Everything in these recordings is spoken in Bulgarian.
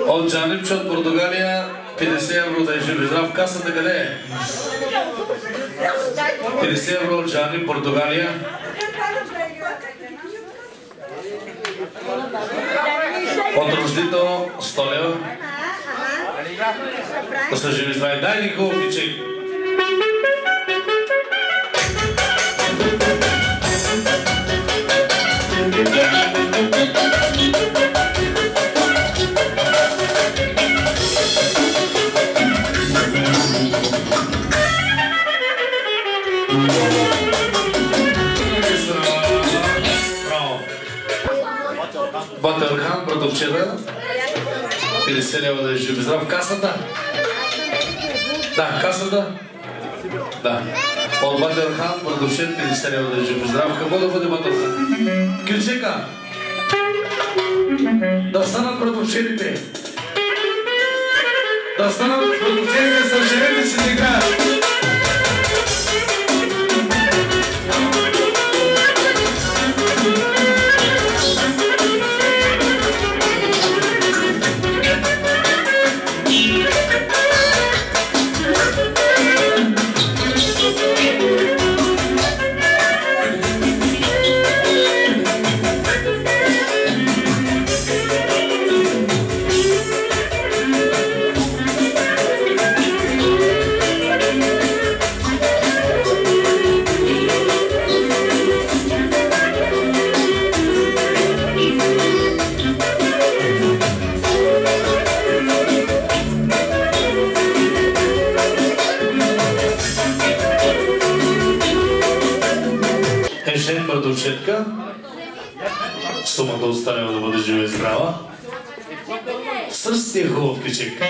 От Джанипчо от Португалия 50 евро да е жив и здрав. Касата къде е? 50 евро от Джани, Португалия. От Рождито 100 лева. Да са живи здрави. Дай ни хубав пичек. Батърхан, братовчета, 50 лева да е жив и здрав. Касата? Да, касата? Да. От Батърхан, братовчет, 50 лева да е жив и здрав. Какво да бъде Батърхан? Кирчека! Да станат братовчетите! Да станат братовчетите с жените си да играят! Братовчетка, сума да остане да бъде жива и здрава. Сърст е хубав кичек.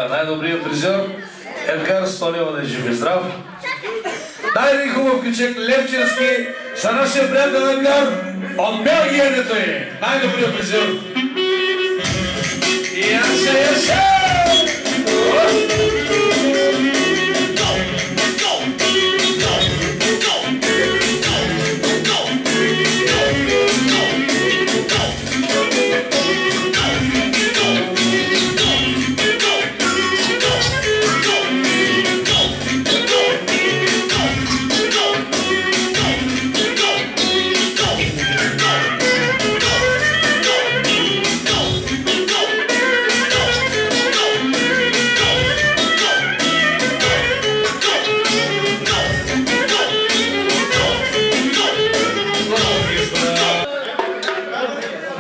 Най-добрият призер Едгар Столева да е жив и здрав. Дай един хубав кючек Левчевски за нашия приятел Едгар от Белгия, дето е. Най-добрият призер. Яше!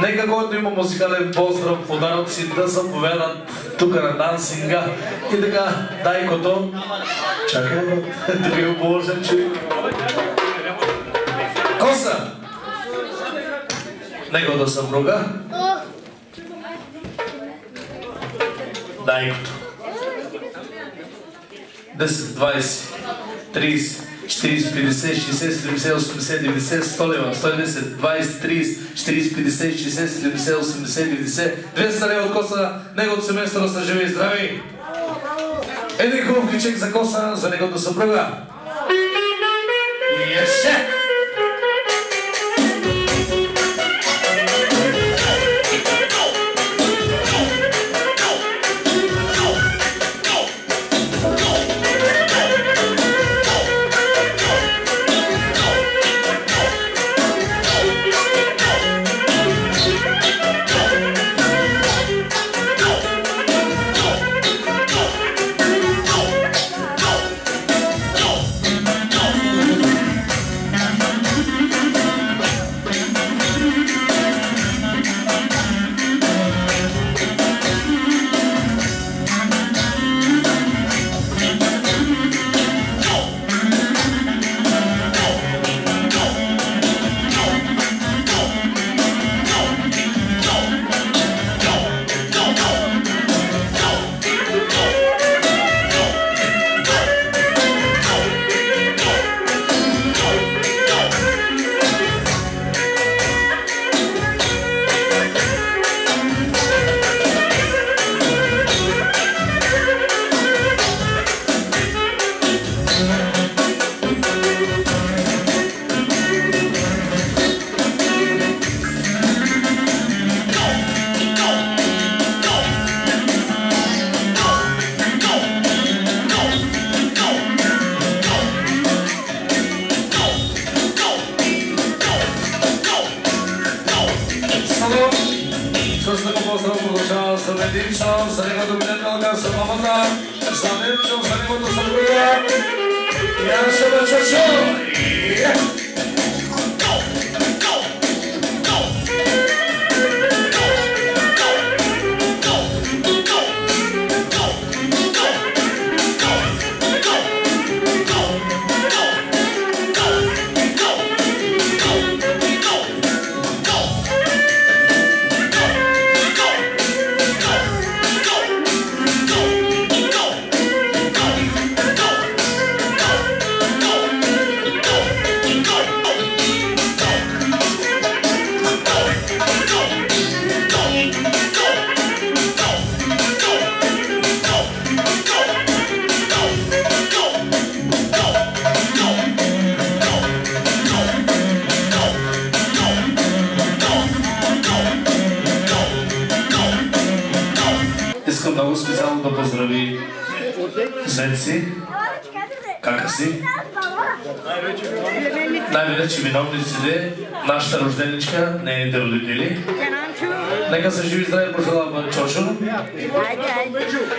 Нека който има музикален поздрав, подарък си да заповядат тук на дансинга. И така, дай кото. Чакай, да ви обложен човек. коса? Неговата съпруга? Дайкото. 10, 20, 30, 40, 50, 60, 70, 80, 90, 100 лева, 110, 20, 30, 40, 50, 60, 70, 80, 90, 200 лева от коса, неговото семейство да са живи и здрави. Един хубав ключек за коса за неговата съпруга. Еше! Най-вече виновниците, нашата рожденичка, нейните родители. Нека са живи здрави, пожелавам Чочо.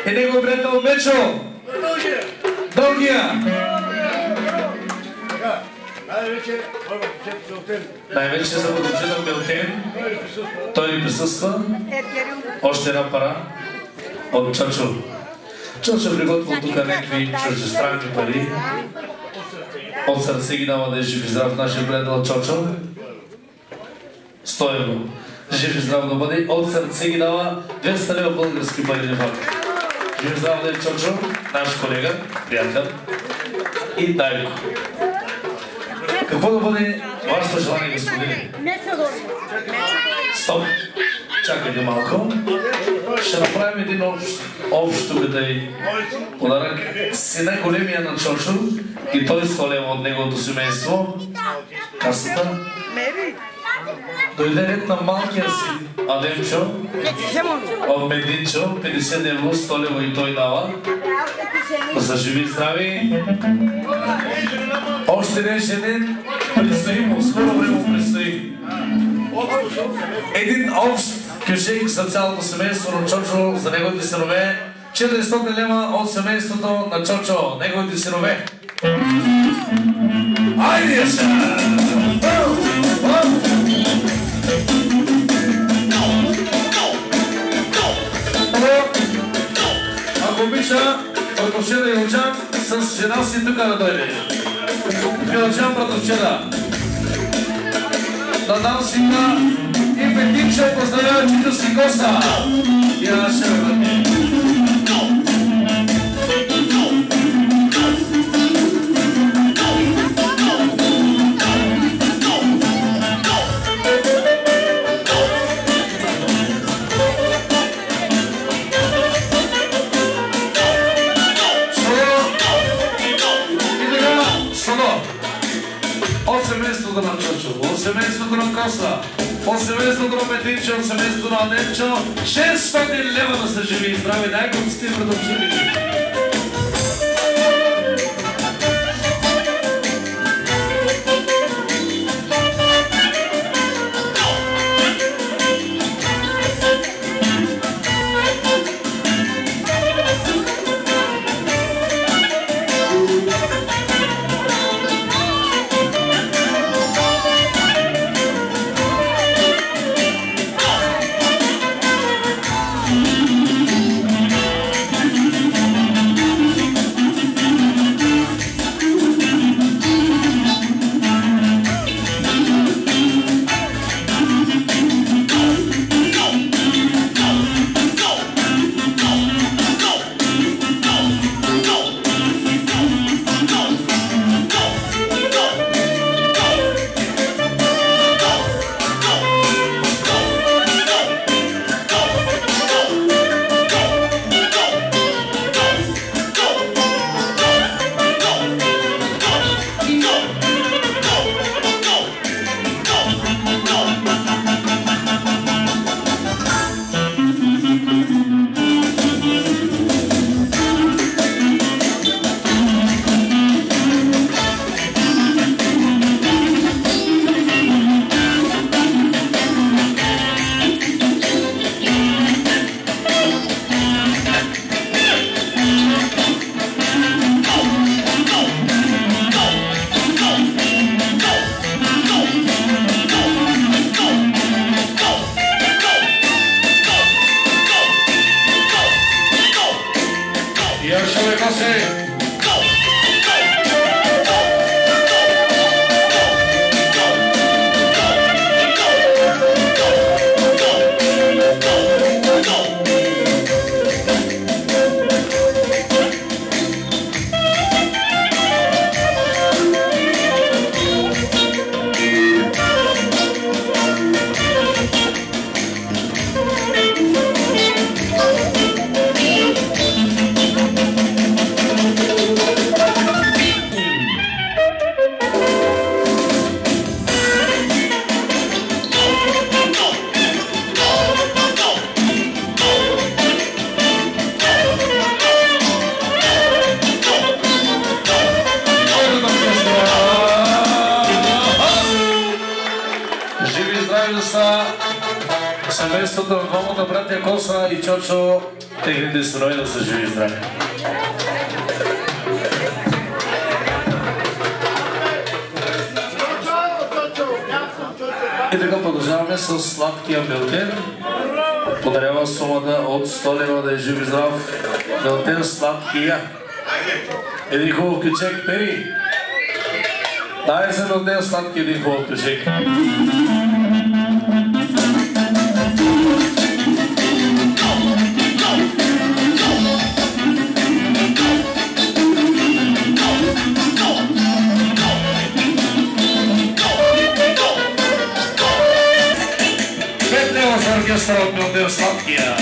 И негов приятел Мечо. Дългия. Най-вече за подучител Милтен. Той ни присъства. Още една пара от Чочо. Чочо приготвил тук някакви чуждестранни пари. От сърце ги дава да е жив и здрав нашия приятел Чочо. 100 евро. Жив и здрав да бъде. От сърце ги дава 200 лева български пари. Жив и здрав да е Чочо, наш колега, приятел. И Дайко. Какво да бъде вашето желание, господине? Стоп! Чакайте малко. Ще направим един общ подарък сина големия на Чочо и той 100 лева от неговото семейство. Касата. Дойде ред на малкия си Адемчо от Мединчо, 50 евро, 100 лева и той дава. Да са живи и здрави. Още днешен ден предстои му, скоро време предстои. Един общ кюшек за цялото семейство на Чочо, за неговите синове. 400 лева от семейството на Чочо, неговите синове. Айде са! Ако обича, братовчеда Илчан с жена си тук да дойде. Илчан, братовчеда. dansima i Petinče pozdravljajo Čitus i Kosa. Ja, še vrati. Od семейството на Коса, от семейството на Петинче, от семейството на Немчо, 600 лева да са живи и здрави. Дай го сте продължили. Семейството на двамата братя Коса и Чочо, техните синове да са живи и здрави. И така продължаваме с сладкия Милтен. Подарява сумата от 100 лева да е жив и здрав. Милтен сладкия. Един хубав кючек, Пери. Дай се Милтен сладкия, един хубав кючек. Оркестър от Милтен сладкия.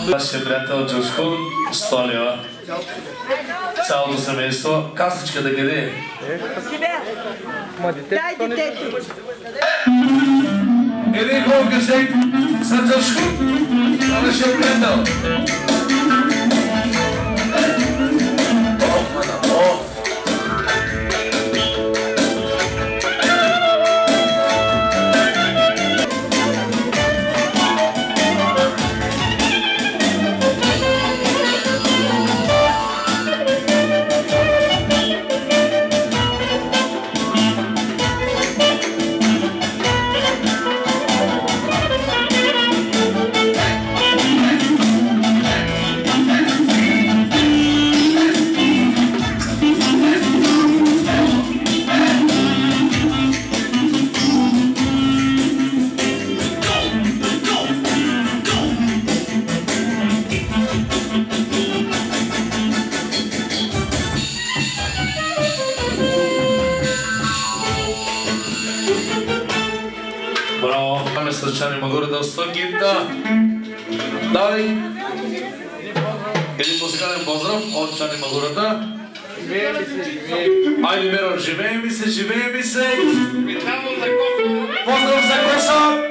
Нашия приятел Джоскун, 100 лева. Цялото семейство. Касичката къде е? Дай детето. Един хубав гъсек, сърдъчко, а да ще е приятел. Чани Магурата Стъгинта. Давай. Един музикален поздрав от Чани Магурата. Айде, Миро, живее ми се, живее ми се. Поздрав за Коса.